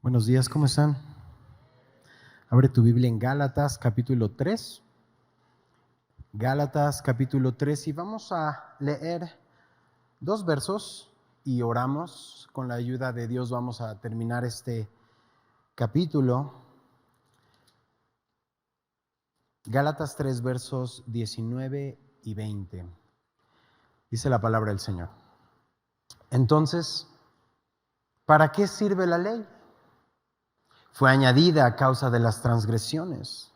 Buenos días, ¿cómo están? Abre tu Biblia en Gálatas capítulo 3. Gálatas capítulo 3 y vamos a leer dos versos y oramos. Con la ayuda de Dios vamos a terminar este capítulo. Gálatas 3 versos 19 y 20. Dice la palabra del Señor. Entonces, ¿para qué sirve la ley? Fue añadida a causa de las transgresiones,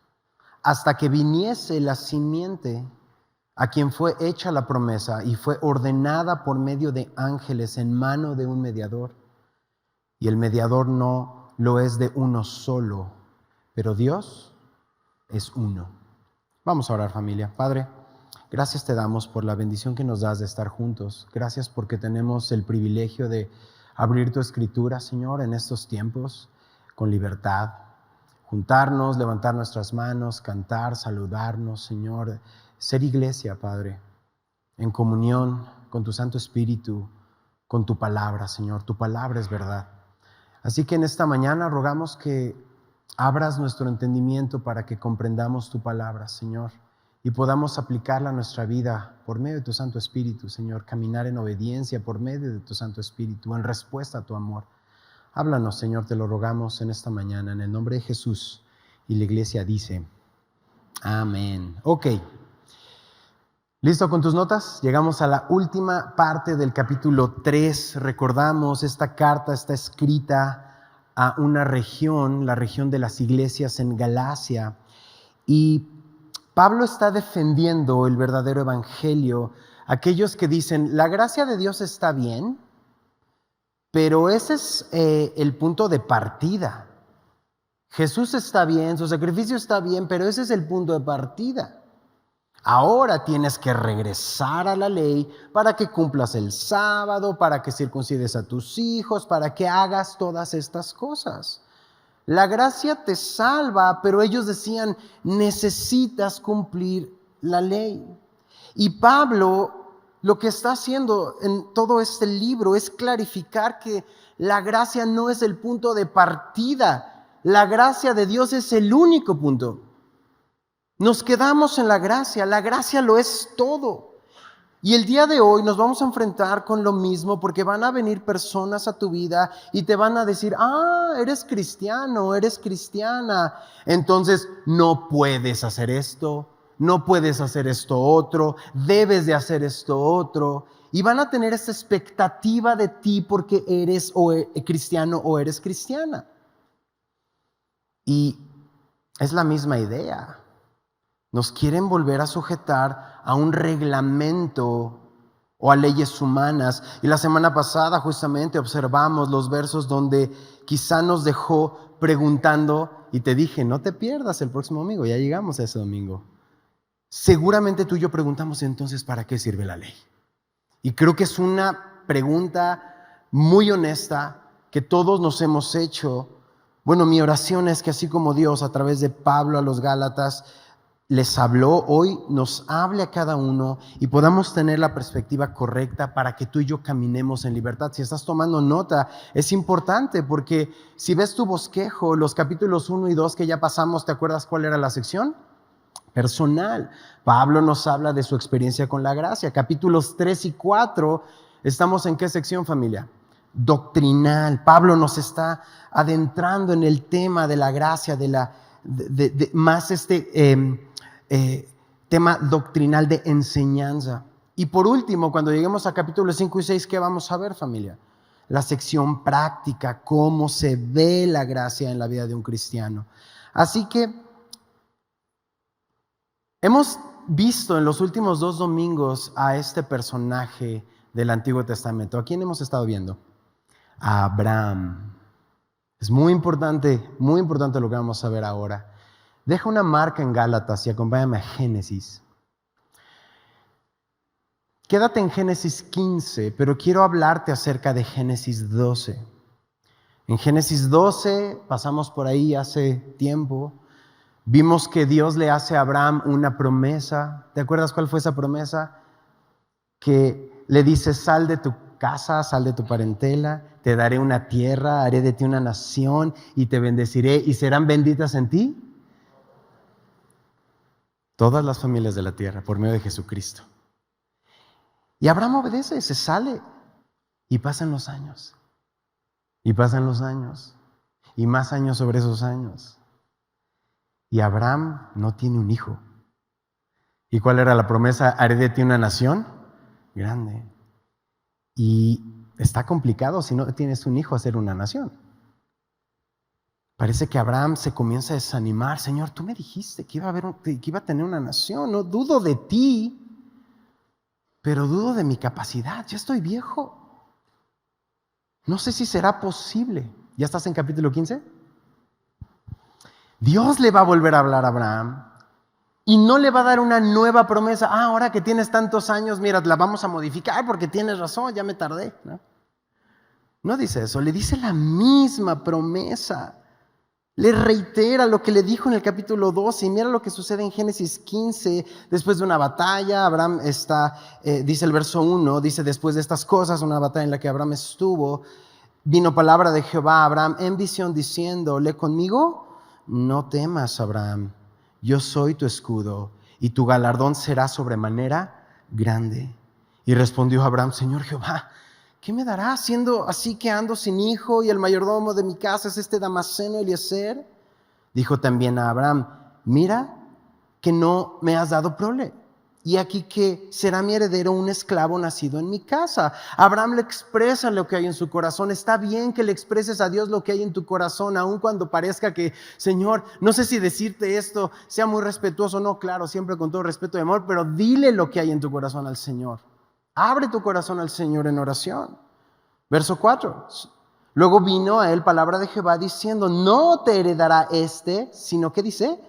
hasta que viniese la simiente a quien fue hecha la promesa y fue ordenada por medio de ángeles en mano de un mediador. Y el mediador no lo es de uno solo, pero Dios es uno. Vamos a orar, familia. Padre, gracias te damos por la bendición que nos das de estar juntos. Gracias porque tenemos el privilegio de abrir tu escritura, Señor, en estos tiempos, con libertad, juntarnos, levantar nuestras manos, cantar, saludarnos, Señor, ser iglesia, Padre, en comunión con tu Santo Espíritu, con tu palabra, Señor. Tu palabra es verdad. Así que en esta mañana rogamos que abras nuestro entendimiento para que comprendamos tu palabra, Señor, y podamos aplicarla a nuestra vida por medio de tu Santo Espíritu, Señor, caminar en obediencia por medio de tu Santo Espíritu, en respuesta a tu amor. Háblanos, Señor, te lo rogamos en esta mañana, en el nombre de Jesús. Y la iglesia dice, amén. Ok. ¿Listo con tus notas? Llegamos a la última parte del capítulo 3. Recordamos, esta carta está escrita a una región, la región de las iglesias en Galacia. Y Pablo está defendiendo el verdadero evangelio. Aquellos que dicen, la gracia de Dios está bien, pero ese es el punto de partida. Jesús está bien, su sacrificio está bien, pero ese es el punto de partida. Ahora tienes que regresar a la ley para que cumplas el sábado, para que circuncides a tus hijos, para que hagas todas estas cosas. La gracia te salva, pero ellos decían, necesitas cumplir la ley. Y Pablo lo que está haciendo en todo este libro es clarificar que la gracia no es el punto de partida. La gracia de Dios es el único punto. Nos quedamos en la gracia lo es todo. Y el día de hoy nos vamos a enfrentar con lo mismo porque van a venir personas a tu vida y te van a decir, eres cristiano, eres cristiana, entonces no puedes hacer esto. No puedes hacer esto otro, debes de hacer esto otro. Y van a tener esta expectativa de ti porque eres cristiano o eres cristiana. Y es la misma idea. Nos quieren volver a sujetar a un reglamento o a leyes humanas. Y la semana pasada justamente observamos los versos donde quizá nos dejó preguntando, y te dije, no te pierdas el próximo domingo, ya llegamos a ese domingo. Seguramente tú y yo preguntamos entonces, ¿para qué sirve la ley? Y creo que es una pregunta muy honesta que todos nos hemos hecho. Bueno, mi oración es que así como Dios a través de Pablo a los Gálatas les habló, hoy nos hable a cada uno y podamos tener la perspectiva correcta para que tú y yo caminemos en libertad. Si estás tomando nota, es importante porque si ves tu bosquejo, los capítulos 1 y 2 que ya pasamos, ¿te acuerdas cuál era la sección? Personal. Pablo nos habla de su experiencia con la gracia. Capítulos 3 y 4, ¿estamos en qué sección, familia? Doctrinal. Pablo nos está adentrando en el tema de la gracia, más tema doctrinal de enseñanza. Y por último, cuando lleguemos a capítulos 5 y 6, ¿qué vamos a ver, familia? La sección práctica, cómo se ve la gracia en la vida de un cristiano. Así que hemos visto en los últimos 2 domingos a este personaje del Antiguo Testamento. ¿A quién hemos estado viendo? A Abraham. Es muy importante lo que vamos a ver ahora. Deja una marca en Gálatas y acompáñame a Génesis. Quédate en Génesis 15, pero quiero hablarte acerca de Génesis 12. En Génesis 12, pasamos por ahí hace tiempo, vimos que Dios le hace a Abraham una promesa. ¿Te acuerdas cuál fue esa promesa? Que le dice, sal de tu casa, sal de tu parentela, te daré una tierra, haré de ti una nación y te bendeciré y serán benditas en ti todas las familias de la tierra por medio de Jesucristo. Y Abraham obedece, se sale y pasan los años. Y pasan los años y más años sobre esos años. Y Abraham no tiene un hijo. ¿Y cuál era la promesa? Haré de ti una nación grande. Y está complicado si no tienes un hijo hacer una nación. Parece que Abraham se comienza a desanimar. Señor, tú me dijiste que iba a tener una nación. No dudo de ti, pero dudo de mi capacidad. Ya estoy viejo. No sé si será posible. ¿Ya estás en capítulo 15? Dios le va a volver a hablar a Abraham y no le va a dar una nueva promesa. Ahora que tienes tantos años, mira, la vamos a modificar porque tienes razón, ya me tardé. No dice eso, le dice la misma promesa. Le reitera lo que le dijo en el capítulo 12 y mira lo que sucede en Génesis 15. Después de una batalla, Abraham dice el verso 1, dice después de estas cosas, una batalla en la que Abraham estuvo, vino palabra de Jehová a Abraham en visión diciendo, lee conmigo, no temas Abraham, yo soy tu escudo y tu galardón será sobremanera grande. Y respondió Abraham, Señor Jehová, ¿qué me darás siendo así que ando sin hijo y el mayordomo de mi casa es este Damaseno Eliezer? Dijo también a Abraham, mira que no me has dado prole, y aquí que será mi heredero un esclavo nacido en mi casa. Abraham le expresa lo que hay en su corazón. Está bien que le expreses a Dios lo que hay en tu corazón, aun cuando parezca que, Señor, no sé si decirte esto sea muy respetuoso o no, claro, siempre con todo respeto y amor, pero dile lo que hay en tu corazón al Señor. Abre tu corazón al Señor en oración. Verso 4. Luego vino a él palabra de Jehová diciendo, no te heredará sino que dice,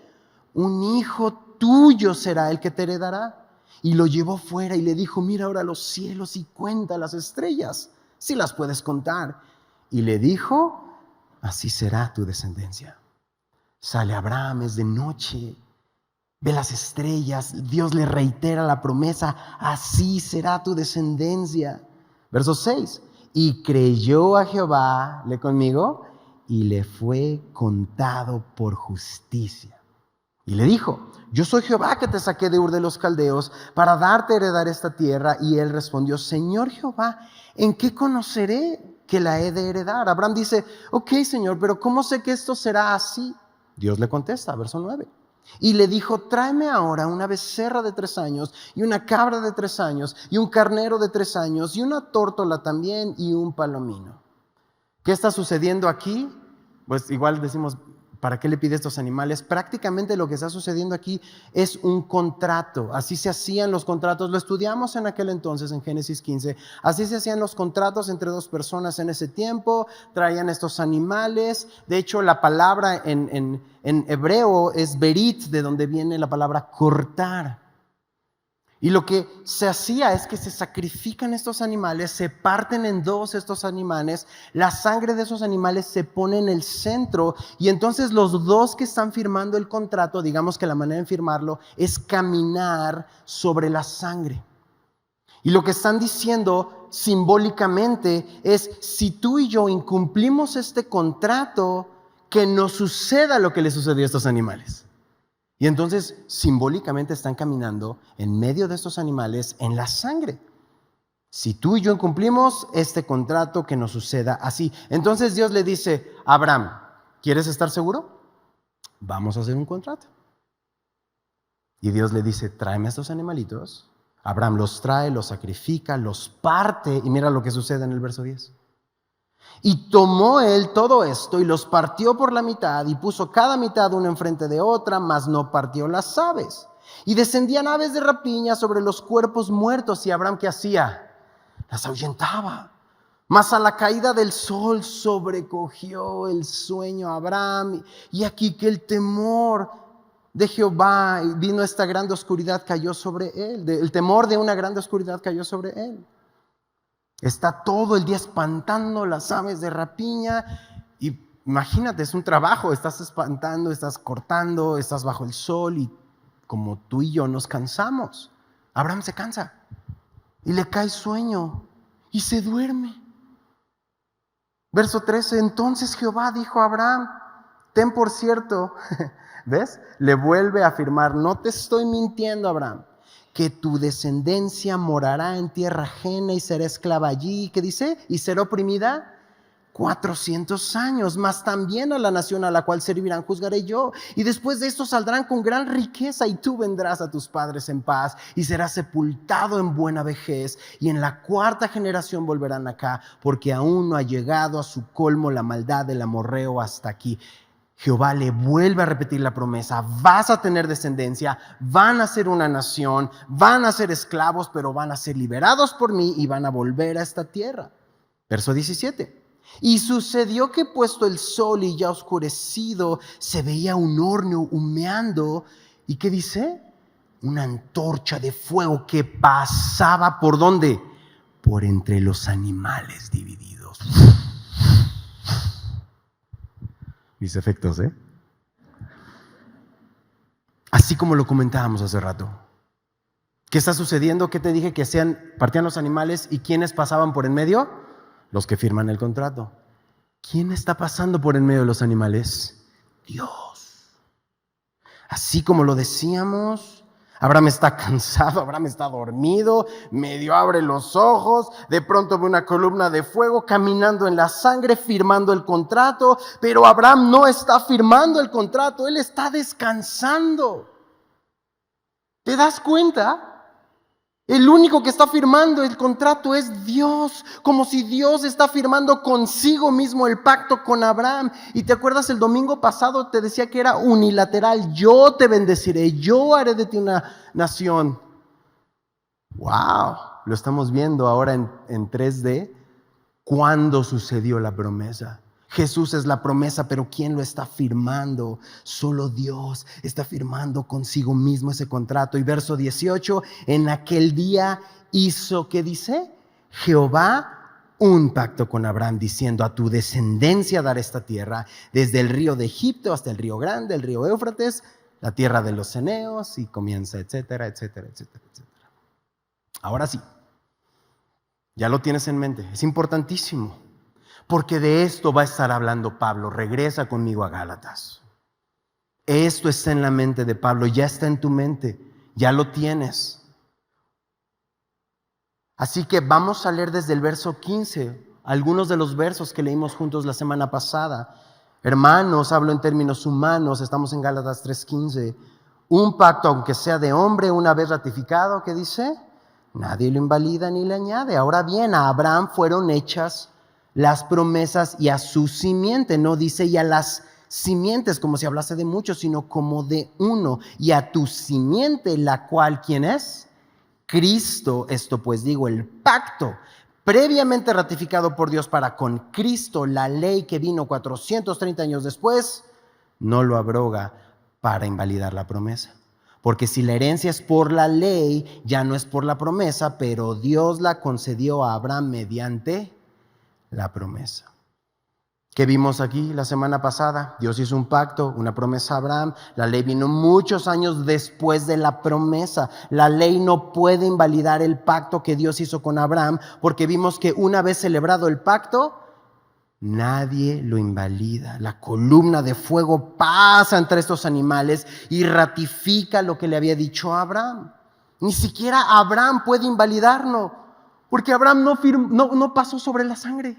un hijo tuyo será el que te heredará. Y lo llevó fuera y le dijo, mira ahora los cielos y cuenta las estrellas, si las puedes contar. Y le dijo, así será tu descendencia. Sale Abraham, es de noche, ve las estrellas, Dios le reitera la promesa, así será tu descendencia. Verso 6, y creyó a Jehová, lee conmigo, y le fue contado por justicia. Y le dijo, yo soy Jehová que te saqué de Ur de los Caldeos para darte a heredar esta tierra. Y él respondió, Señor Jehová, ¿en qué conoceré que la he de heredar? Abraham dice, ok Señor, pero ¿cómo sé que esto será así? Dios le contesta, verso 9. Y le dijo, tráeme ahora una becerra de 3 años y una cabra de 3 años y un carnero de 3 años y una tórtola también y un palomino. ¿Qué está sucediendo aquí? Pues igual decimos, ¿para qué le pide estos animales? Prácticamente lo que está sucediendo aquí es un contrato. Así se hacían los contratos. Lo estudiamos en aquel entonces, en Génesis 15. Así se hacían los contratos entre 2 personas en ese tiempo. Traían estos animales. De hecho, la palabra en hebreo es berit, de donde viene la palabra cortar. Y lo que se hacía es que se sacrifican estos animales, se parten en 2 estos animales, la sangre de esos animales se pone en el centro y entonces los 2 que están firmando el contrato, digamos que la manera de firmarlo es caminar sobre la sangre. Y lo que están diciendo simbólicamente es, si tú y yo incumplimos este contrato, que nos suceda lo que le sucedió a estos animales. Y entonces simbólicamente están caminando en medio de estos animales en la sangre. Si tú y yo incumplimos este contrato, que nos suceda así. Entonces Dios le dice, Abraham, ¿quieres estar seguro? Vamos a hacer un contrato. Y Dios le dice, tráeme estos animalitos. Abraham los trae, los sacrifica, los parte. Y mira lo que sucede en el verso 10. Y tomó él todo esto y los partió por la mitad y puso cada mitad una enfrente de otra, mas no partió las aves. Y descendían aves de rapiña sobre los cuerpos muertos. Y Abraham, ¿qué hacía? Las ahuyentaba. Mas a la caída del sol sobrecogió el sueño a Abraham. Y aquí que el temor de Jehová, vino esta grande oscuridad, cayó sobre él. El temor de una grande oscuridad cayó sobre él. Está todo el día espantando las aves de rapiña y imagínate, es un trabajo, estás espantando, estás cortando, estás bajo el sol y como tú y yo nos cansamos. Abraham se cansa y le cae sueño y se duerme. Verso 13, entonces Jehová dijo a Abraham, ten por cierto, ¿ves? Le vuelve a afirmar, no te estoy mintiendo, Abraham, que tu descendencia morará en tierra ajena y será esclava allí. ¿Qué dice? Y será oprimida 400 años, mas también a la nación a la cual servirán juzgaré yo. Y después de esto saldrán con gran riqueza y tú vendrás a tus padres en paz y serás sepultado en buena vejez. Y en la cuarta generación volverán acá, porque aún no ha llegado a su colmo la maldad del amorreo hasta aquí. Jehová le vuelve a repetir la promesa, vas a tener descendencia, van a ser una nación, van a ser esclavos, pero van a ser liberados por mí y van a volver a esta tierra. Verso 17. Y sucedió que puesto el sol y ya oscurecido, se veía un horno humeando. ¿Y qué dice? Una antorcha de fuego que pasaba ¿por dónde? Por entre los animales divididos. Mis efectos, ¿eh? Así como lo comentábamos hace rato. ¿Qué está sucediendo? ¿Qué te dije? Que partían los animales y ¿quiénes pasaban por en medio? Los que firman el contrato. ¿Quién está pasando por en medio de los animales? Dios. Así como lo decíamos, Abraham está cansado, Abraham está dormido, medio abre los ojos, de pronto ve una columna de fuego caminando en la sangre, firmando el contrato, pero Abraham no está firmando el contrato, él está descansando. ¿Te das cuenta? El único que está firmando el contrato es Dios, como si Dios está firmando consigo mismo el pacto con Abraham. Y te acuerdas, el domingo pasado te decía que era unilateral. Yo te bendeciré, yo haré de ti una nación. ¡Wow! Lo estamos viendo ahora en 3D. ¿Cuándo sucedió la promesa? Jesús es la promesa, pero ¿quién lo está firmando? Solo Dios está firmando consigo mismo ese contrato. Y verso 18, en aquel día hizo, ¿qué dice? Jehová un pacto con Abraham, diciendo, a tu descendencia daré esta tierra, desde el río de Egipto hasta el río grande, el río Éufrates, la tierra de los ceneos, y comienza, etcétera, etcétera, etcétera, etcétera. Ahora sí, ya lo tienes en mente, es importantísimo. Porque de esto va a estar hablando Pablo. Regresa conmigo a Gálatas. Esto está en la mente de Pablo, ya está en tu mente, ya lo tienes. Así que vamos a leer desde el verso 15, algunos de los versos que leímos juntos la semana pasada. Hermanos, hablo en términos humanos, estamos en Gálatas 3:15. Un pacto, aunque sea de hombre, una vez ratificado, ¿qué dice? Nadie lo invalida ni le añade. Ahora bien, a Abraham fueron hechas las promesas y a su simiente, no dice y a las simientes como si hablase de muchos, sino como de uno, y a tu simiente, la cual, ¿quién es? Cristo. Esto pues digo, el pacto previamente ratificado por Dios para con Cristo, la ley que vino 430 años después, no lo abroga para invalidar la promesa. Porque si la herencia es por la ley, ya no es por la promesa, pero Dios la concedió a Abraham mediante la promesa. ¿Qué vimos aquí la semana pasada? Dios hizo un pacto, una promesa a Abraham. La ley vino muchos años después de la promesa. La ley no puede invalidar el pacto que Dios hizo con Abraham, porque vimos que una vez celebrado el pacto, nadie lo invalida. La columna de fuego pasa entre estos animales y ratifica lo que le había dicho a Abraham. Ni siquiera Abraham puede invalidarlo, porque Abraham no pasó sobre la sangre.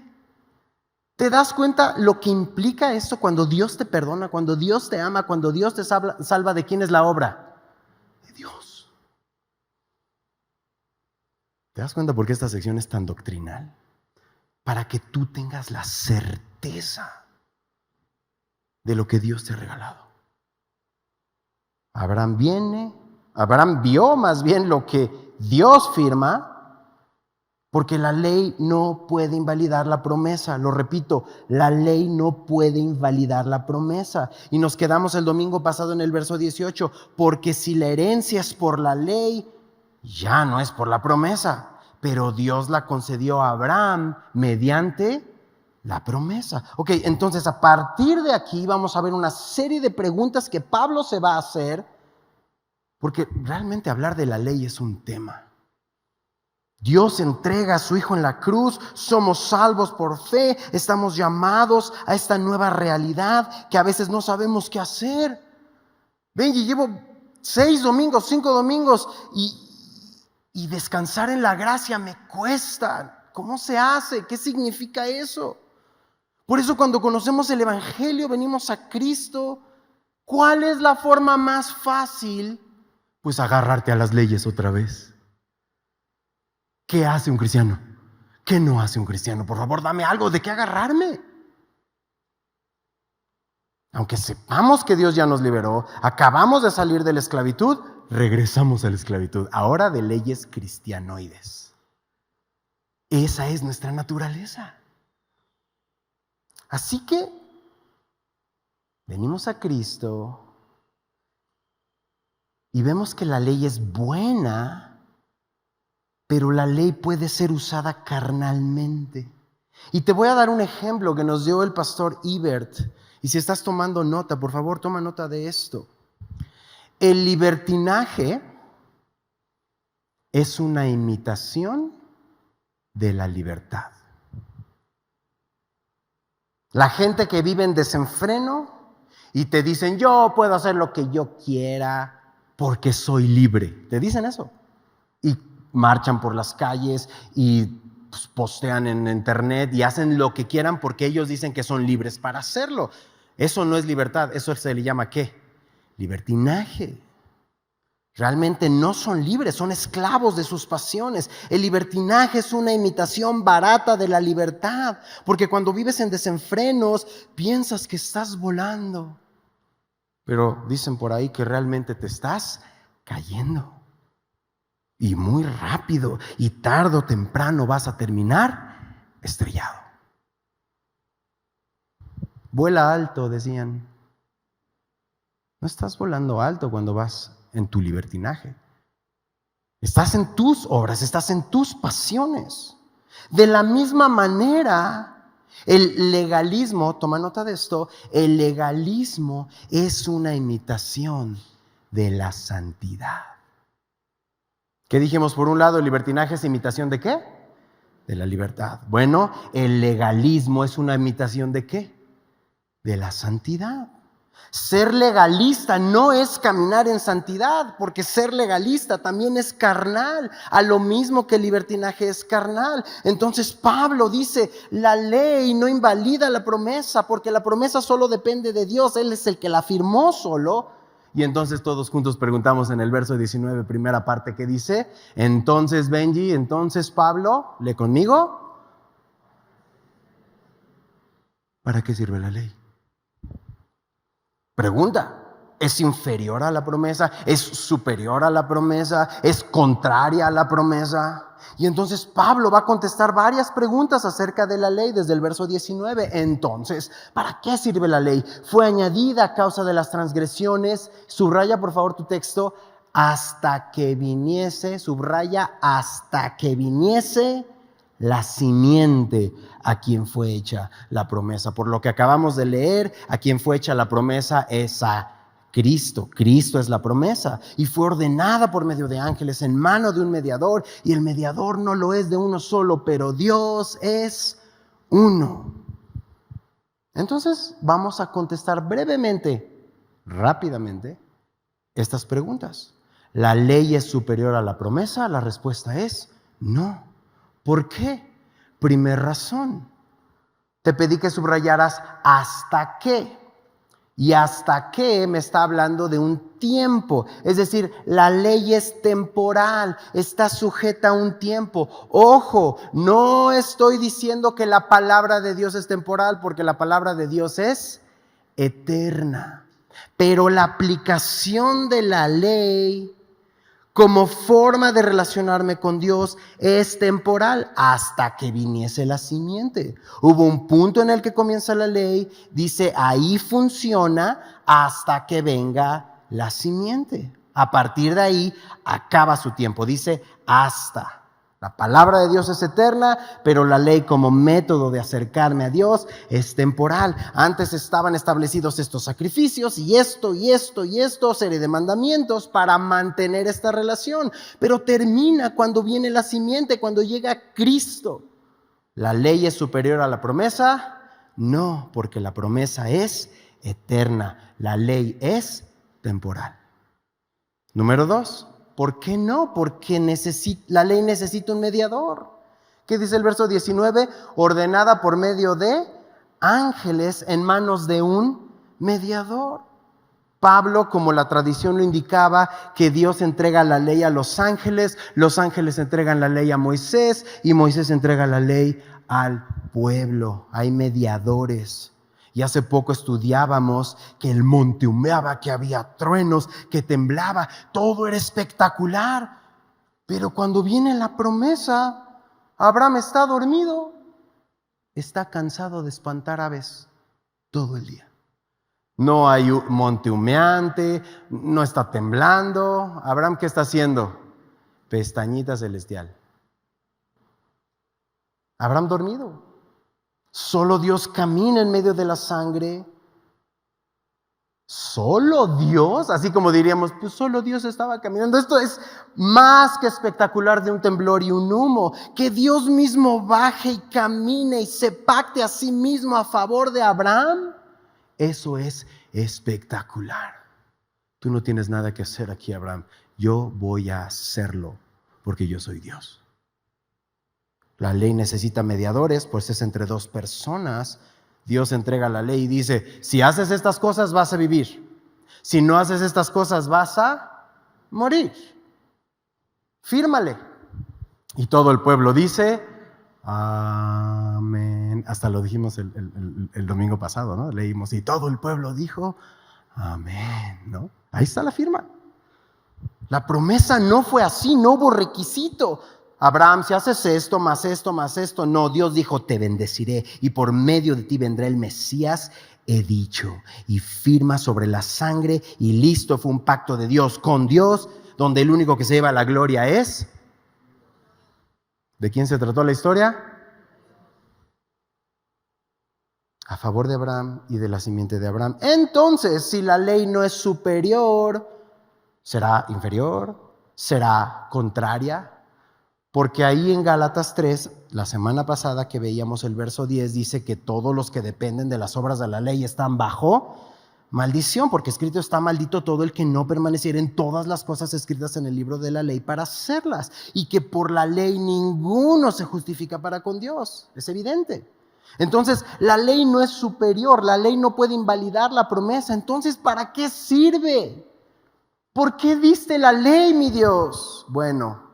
¿Te das cuenta lo que implica esto cuando Dios te perdona, cuando Dios te ama, cuando Dios te salva? ¿De quién es la obra? De Dios. ¿Te das cuenta por qué esta sección es tan doctrinal? Para que tú tengas la certeza de lo que Dios te ha regalado. Abraham vio más bien lo que Dios firma, porque la ley no puede invalidar la promesa. Lo repito, la ley no puede invalidar la promesa. Y nos quedamos el domingo pasado en el verso 18, porque si la herencia es por la ley, ya no es por la promesa, pero Dios la concedió a Abraham mediante la promesa. Ok, entonces a partir de aquí vamos a ver una serie de preguntas que Pablo se va a hacer, porque realmente hablar de la ley es un tema. Dios entrega a su Hijo en la cruz, somos salvos por fe, estamos llamados a esta nueva realidad que a veces no sabemos qué hacer. Benji, llevo 6 domingos, 5 domingos y descansar en la gracia me cuesta. ¿Cómo se hace? ¿Qué significa eso? Por eso cuando conocemos el Evangelio, venimos a Cristo. ¿Cuál es la forma más fácil? Pues agarrarte a las leyes otra vez. ¿Qué hace un cristiano? ¿Qué no hace un cristiano? Por favor, dame algo de qué agarrarme. Aunque sepamos que Dios ya nos liberó, acabamos de salir de la esclavitud, regresamos a la esclavitud, ahora de leyes cristianoides. Esa es nuestra naturaleza. Así que venimos a Cristo y vemos que la ley es buena, pero la ley puede ser usada carnalmente. Y te voy a dar un ejemplo que nos dio el pastor Ibert. Y si estás tomando nota, por favor, toma nota de esto. El libertinaje es una imitación de la libertad. La gente que vive en desenfreno y te dicen, yo puedo hacer lo que yo quiera porque soy libre. Te dicen eso. Y marchan por las calles y postean en internet y hacen lo que quieran porque ellos dicen que son libres para hacerlo. Eso no es libertad, eso se le llama ¿qué? Libertinaje. Realmente no son libres, son esclavos de sus pasiones. El libertinaje es una imitación barata de la libertad, porque cuando vives en desenfrenos piensas que estás volando, pero dicen por ahí que realmente te estás cayendo. Y muy rápido, y tarde o temprano vas a terminar estrellado. Vuela alto, decían. No estás volando alto cuando vas en tu libertinaje. Estás en tus obras, estás en tus pasiones. De la misma manera, el legalismo, toma nota de esto, el legalismo es una imitación de la santidad. ¿Qué dijimos? Por un lado, el libertinaje es imitación ¿de qué? De la libertad. Bueno, el legalismo es una imitación ¿de qué? De la santidad. Ser legalista no es caminar en santidad, porque ser legalista también es carnal, a lo mismo que el libertinaje es carnal. Entonces Pablo dice, la ley no invalida la promesa, porque la promesa solo depende de Dios, Él es el que la firmó solo. Y entonces todos juntos preguntamos en el verso 19, primera parte, que dice, entonces Benji, entonces Pablo, lee conmigo, ¿para qué sirve la ley? Pregunta, ¿es inferior a la promesa? ¿Es superior a la promesa? ¿Es contraria a la promesa? Y entonces Pablo va a contestar varias preguntas acerca de la ley desde el verso 19. Entonces, ¿para qué sirve la ley? Fue añadida a causa de las transgresiones. Subraya por favor tu texto. Hasta que viniese, subraya, hasta que viniese la simiente a quien fue hecha la promesa. Por lo que acabamos de leer, a quien fue hecha la promesa es a Cristo. Cristo es la promesa y fue ordenada por medio de ángeles en mano de un mediador, y el mediador no lo es de uno solo, pero Dios es uno. Entonces vamos a contestar brevemente, rápidamente, estas preguntas. ¿La ley es superior a la promesa? La respuesta es no. ¿Por qué? Primera razón. Te pedí que subrayaras hasta qué. Y hasta qué me está hablando de un tiempo. Es decir, la ley es temporal, está sujeta a un tiempo. Ojo, no estoy diciendo que la palabra de Dios es temporal, porque la palabra de Dios es eterna. Pero la aplicación de la ley como forma de relacionarme con Dios es temporal hasta que viniese la simiente. Hubo un punto en el que comienza la ley, dice ahí funciona hasta que venga la simiente. A partir de ahí acaba su tiempo, dice hasta. La palabra de Dios es eterna, pero la ley como método de acercarme a Dios es temporal. Antes estaban establecidos estos sacrificios y esto, serie de mandamientos para mantener esta relación. Pero termina cuando viene la simiente, cuando llega Cristo. ¿La ley es superior a la promesa? No, porque la promesa es eterna. La ley es temporal. Número 2. ¿Por qué no? Porque la ley necesita un mediador. ¿Qué dice el verso 19? Ordenada por medio de ángeles en manos de un mediador. Pablo, como la tradición lo indicaba, que Dios entrega la ley a los ángeles entregan la ley a Moisés y Moisés entrega la ley al pueblo. Hay mediadores. Y hace poco estudiábamos que el monte humeaba, que había truenos, que temblaba, todo era espectacular. Pero cuando viene la promesa, Abraham está dormido, está cansado de espantar aves todo el día. No hay monte humeante, no está temblando. Abraham, ¿qué está haciendo? Pestañita celestial. Abraham dormido. Solo Dios camina en medio de la sangre. Solo Dios, así como diríamos, pues solo Dios estaba caminando. Esto es más que espectacular de un temblor y un humo. Que Dios mismo baje y camine y se pacte a sí mismo a favor de Abraham. Eso es espectacular. Tú no tienes nada que hacer aquí, Abraham. Yo voy a hacerlo porque yo soy Dios. La ley necesita mediadores, pues es entre dos personas. Dios entrega la ley y dice, si haces estas cosas vas a vivir. Si no haces estas cosas vas a morir. Fírmale. Y todo el pueblo dice, amén. Hasta lo dijimos el domingo pasado, ¿no? Leímos, y todo el pueblo dijo, amén, ¿no? Ahí está la firma. La promesa no fue así, no hubo requisito. Abraham, si haces esto, más esto, más esto. No, Dios dijo, te bendeciré y por medio de ti vendrá el Mesías, he dicho. Y firma sobre la sangre y listo, fue un pacto de Dios con Dios, donde el único que se lleva la gloria es... ¿De quién se trató la historia? A favor de Abraham y de la simiente de Abraham. Entonces, si la ley no es superior, ¿será inferior? ¿Será contraria? Porque ahí en Gálatas 3, la semana pasada que veíamos el verso 10, dice que todos los que dependen de las obras de la ley están bajo maldición, porque escrito está maldito todo el que no permaneciera en todas las cosas escritas en el libro de la ley para hacerlas, y que por la ley ninguno se justifica para con Dios. Es evidente. Entonces, la ley no es superior, la ley no puede invalidar la promesa. Entonces, ¿para qué sirve? ¿Por qué diste la ley, mi Dios? Bueno,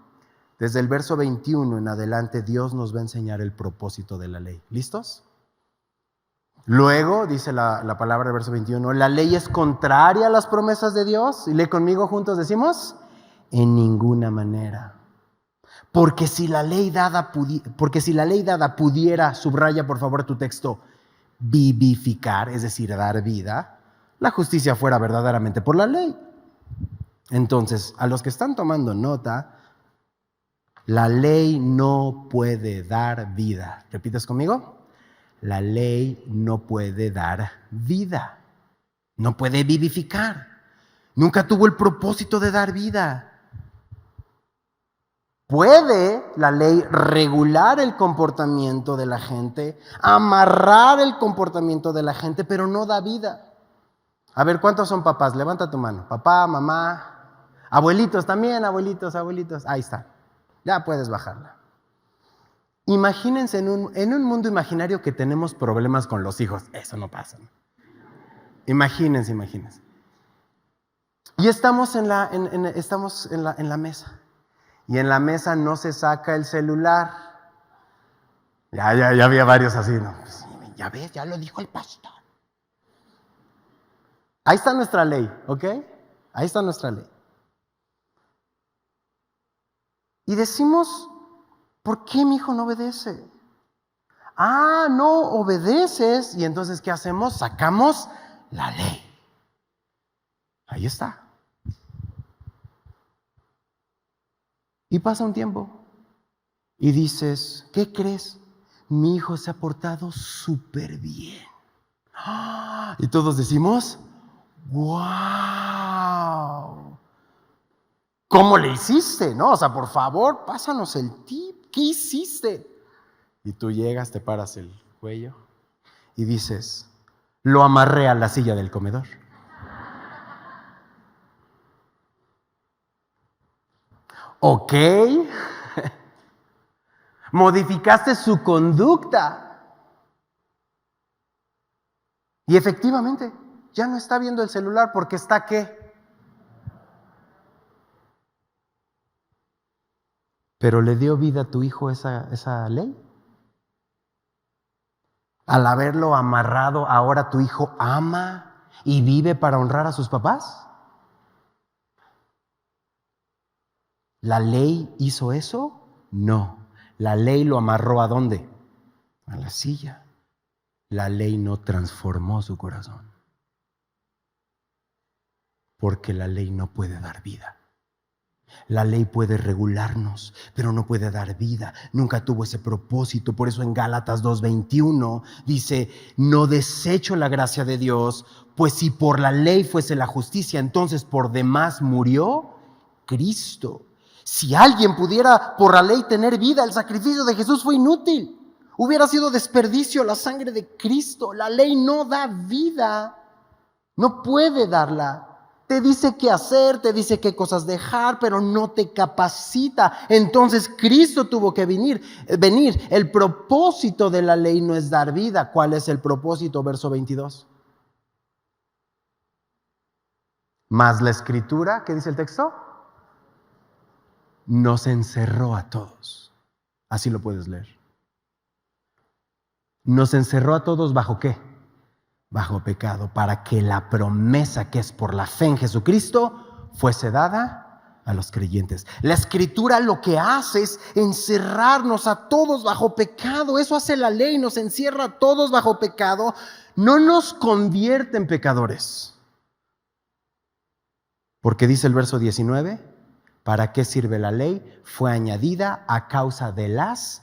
desde el verso 21 en adelante, Dios nos va a enseñar el propósito de la ley. ¿Listos? Luego, dice la palabra del verso 21, la ley es contraria a las promesas de Dios. Y lee conmigo juntos, decimos, en ninguna manera. Porque si la ley dada pudiera, subraya por favor tu texto, vivificar, es decir, dar vida, la justicia fuera verdaderamente por la ley. Entonces, a los que están tomando nota, la ley no puede dar vida. ¿Repites conmigo? La ley no puede dar vida. No puede vivificar. Nunca tuvo el propósito de dar vida. Puede la ley regular el comportamiento de la gente, amarrar el comportamiento de la gente, pero no da vida. A ver, ¿cuántos son papás? Levanta tu mano. Papá, mamá, abuelitos también, abuelitos. Ahí está. Ya puedes bajarla. Imagínense en un mundo imaginario que tenemos problemas con los hijos. Eso no pasa. Imagínense. Y estamos en la mesa. Y en la mesa no se saca el celular. Ya había varios así, ¿no? Pues, ya ves, ya lo dijo el pastor. Ahí está nuestra ley, ¿ok? Ahí está nuestra ley. Y decimos, ¿por qué mi hijo no obedece? Ah, no obedeces. Y entonces, ¿qué hacemos? Sacamos la ley. Ahí está. Y pasa un tiempo. y dices, ¿qué crees? Mi hijo se ha portado súper bien. Y todos decimos, ¡wow! ¿Cómo le hiciste? ¿No? O sea, por favor, pásanos el tip. ¿Qué hiciste? Y tú llegas, te paras el cuello y dices, lo amarré a la silla del comedor. Ok. Modificaste su conducta. Y efectivamente, ya no está viendo el celular porque está ¿qué? Pero ¿le dio vida a tu hijo esa ley? Al haberlo amarrado, ahora tu hijo ama y vive para honrar a sus papás. ¿La ley hizo eso? No. La ley lo amarró ¿a dónde? A la silla. La ley no transformó su corazón. Porque la ley no puede dar vida. La ley puede regularnos, pero no puede dar vida. Nunca tuvo ese propósito. Por eso en Gálatas 2:21 dice, no desecho la gracia de Dios, pues si por la ley fuese la justicia, entonces por demás murió Cristo. Si alguien pudiera por la ley tener vida, el sacrificio de Jesús fue inútil. Hubiera sido desperdicio la sangre de Cristo. La ley no da vida, no puede darla. Te dice qué hacer, te dice qué cosas dejar, pero no te capacita. Entonces Cristo tuvo que venir. El propósito de la ley no es dar vida. ¿Cuál es el propósito? Verso 22. Más la escritura, ¿qué dice el texto? Nos encerró a todos. Así lo puedes leer. Nos encerró a todos ¿bajo qué? Bajo pecado, para que la promesa que es por la fe en Jesucristo fuese dada a los creyentes. La escritura lo que hace es encerrarnos a todos bajo pecado. Eso hace la ley, nos encierra a todos bajo pecado. No nos convierte en pecadores. Porque dice el verso 19, ¿para qué sirve la ley? Fue añadida a causa de las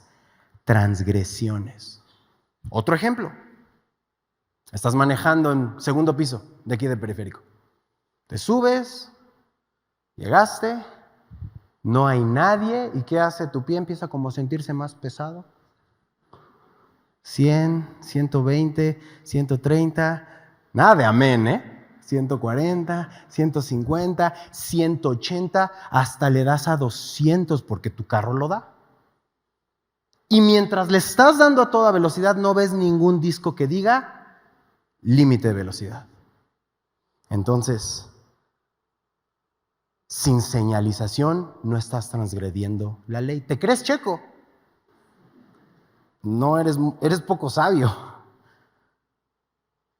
transgresiones. Otro ejemplo. Estás manejando en segundo piso de aquí del periférico. Te subes, llegaste, no hay nadie. ¿Y qué hace? Tu pie empieza como a sentirse más pesado. 100, 120, 130. Nada de amén, 140, 150, 180. Hasta le das a 200 porque tu carro lo da. Y mientras le estás dando a toda velocidad, no ves ningún disco que diga límite de velocidad. Entonces, sin señalización no estás transgrediendo la ley. ¿Te crees checo? No eres poco sabio.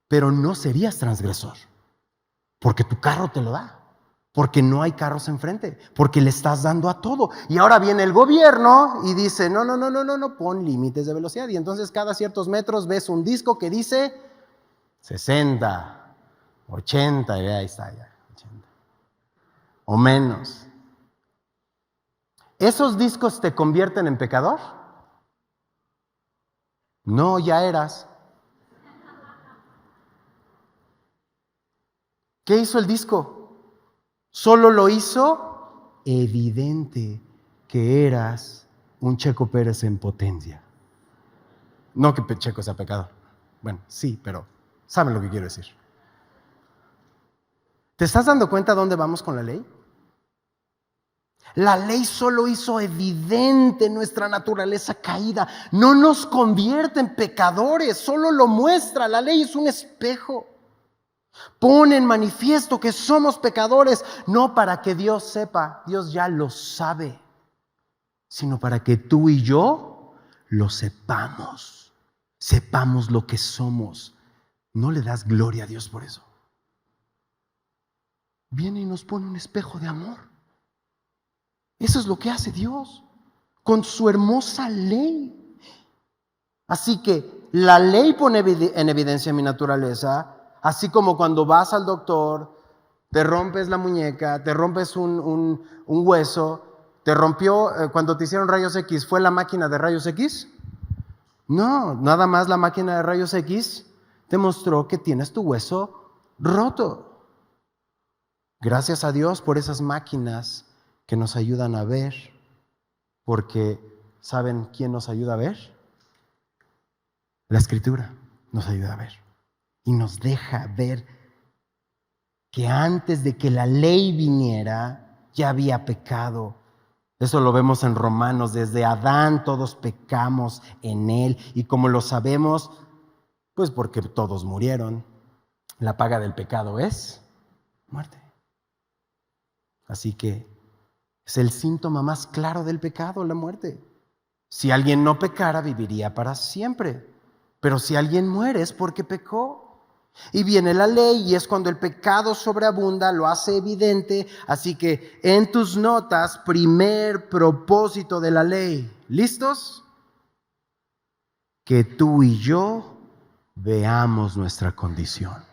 Pero no serías transgresor, porque tu carro te lo da, porque no hay carros enfrente, porque le estás dando a todo. Y ahora viene el gobierno y dice, no, pon límites de velocidad. Y entonces cada ciertos metros ves un disco que dice 60, 80, y ahí está ya, 80. O menos. ¿Esos discos te convierten en pecador? No, ya eras. ¿Qué hizo el disco? Solo lo hizo evidente que eras un Checo Pérez en potencia. No que Checo sea pecador. Bueno, sí, pero ¿saben lo que quiero decir? ¿Te estás dando cuenta dónde vamos con la ley? La ley solo hizo evidente nuestra naturaleza caída. No nos convierte en pecadores, solo lo muestra. La ley es un espejo. Pone en manifiesto que somos pecadores, no para que Dios sepa, Dios ya lo sabe, sino para que tú y yo lo sepamos lo que somos. ¿No le das gloria a Dios por eso? Viene y nos pone un espejo de amor. Eso es lo que hace Dios con su hermosa ley. Así que la ley pone en evidencia mi naturaleza. Así como cuando vas al doctor, te rompes la muñeca, te rompes un hueso, ¿Te rompió cuando te hicieron rayos X? ¿Fue la máquina de rayos X? No, nada más la máquina de rayos X te mostró que tienes tu hueso roto. Gracias a Dios por esas máquinas que nos ayudan a ver, porque ¿saben quién nos ayuda a ver? La Escritura nos ayuda a ver y nos deja ver que antes de que la ley viniera ya había pecado. Eso lo vemos en Romanos. Desde Adán todos pecamos en él. Y como lo sabemos, pues porque todos murieron. La paga del pecado es muerte. Así que es el síntoma más claro del pecado, la muerte. Si alguien no pecara, viviría para siempre. Pero si alguien muere es porque pecó. Y viene la ley y es cuando el pecado sobreabunda, lo hace evidente. Así que en tus notas, primer propósito de la ley. ¿Listos? Que tú y yo veamos nuestra condición.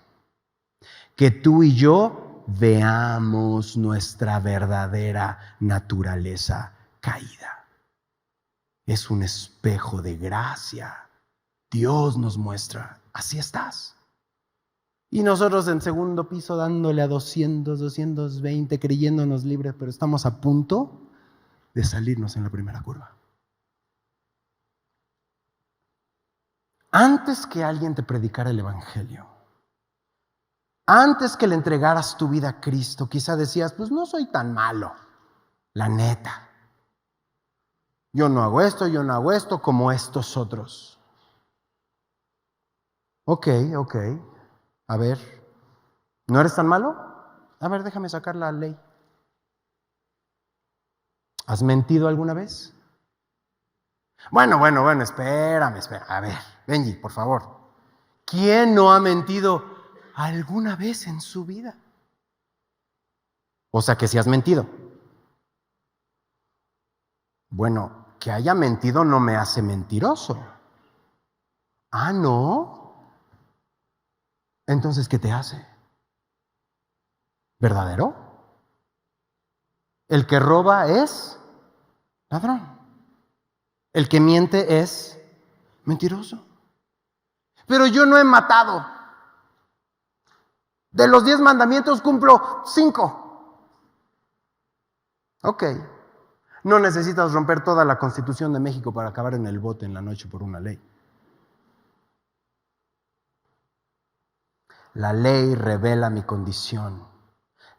Que tú y yo veamos nuestra verdadera naturaleza caída. Es un espejo de gracia. Dios nos muestra, así estás. Y nosotros en segundo piso dándole a 200, 220, creyéndonos libres, pero estamos a punto de salirnos en la primera curva. Antes que alguien te predicara el Evangelio, antes que le entregaras tu vida a Cristo, quizá decías, pues no soy tan malo, la neta. Yo no hago esto como estos otros. Ok. A ver, ¿no eres tan malo? A ver, déjame sacar la ley. ¿Has mentido alguna vez? Bueno, espérame. A ver, Benji, por favor. ¿Quién no ha mentido alguna vez en su vida? O sea que si has mentido. Bueno, que haya mentido no me hace mentiroso. Ah, ¿no? Entonces, ¿qué te hace? ¿Verdadero? El que roba es ladrón. El que miente es mentiroso. Pero yo no he matado. De los 10 mandamientos cumplo 5. Ok. No necesitas romper toda la Constitución de México para acabar en el bote en la noche por una ley. La ley revela mi condición.